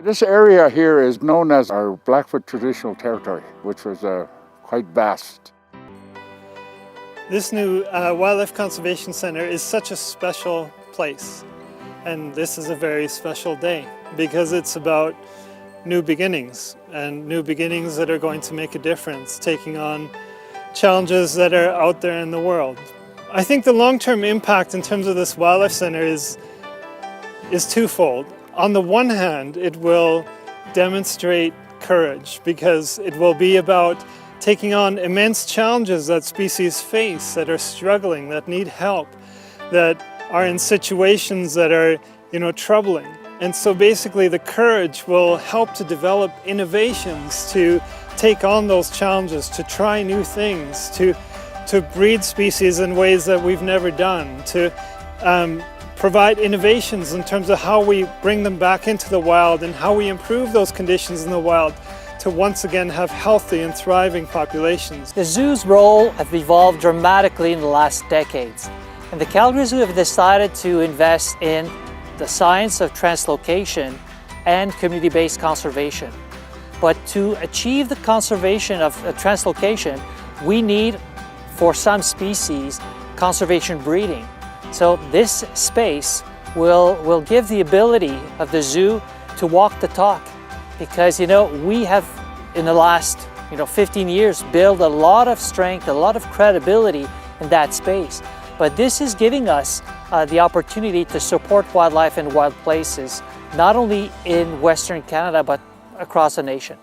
This area here is known as our Blackfoot Traditional Territory, which was quite vast. This new Wildlife Conservation Center is such a special place. And this is a very special day because it's about new beginnings and new beginnings that are going to make a difference, taking on challenges that are out there in the world. I think the long-term impact in terms of this wildlife center is twofold. On the one hand, it will demonstrate courage because it will be about taking on immense challenges that species face, that are struggling, that need help, that are in situations that are, troubling. And so basically the courage will help to develop innovations to take on those challenges, to try new things, to breed species in ways that we've never done, to provide innovations in terms of how we bring them back into the wild and how we improve those conditions in the wild to once again have healthy and thriving populations. The zoo's role has evolved dramatically in the last decades. And the Calgary Zoo have decided to invest in the science of translocation and community-based conservation. But to achieve the conservation of translocation, we need, for some species, conservation breeding. So this space will give the ability of the zoo to walk the talk. Because, we have, in the last, 15 years, built a lot of strength, a lot of credibility in that space. But this is giving us the opportunity to support wildlife in wild places, not only in Western Canada, but across the nation.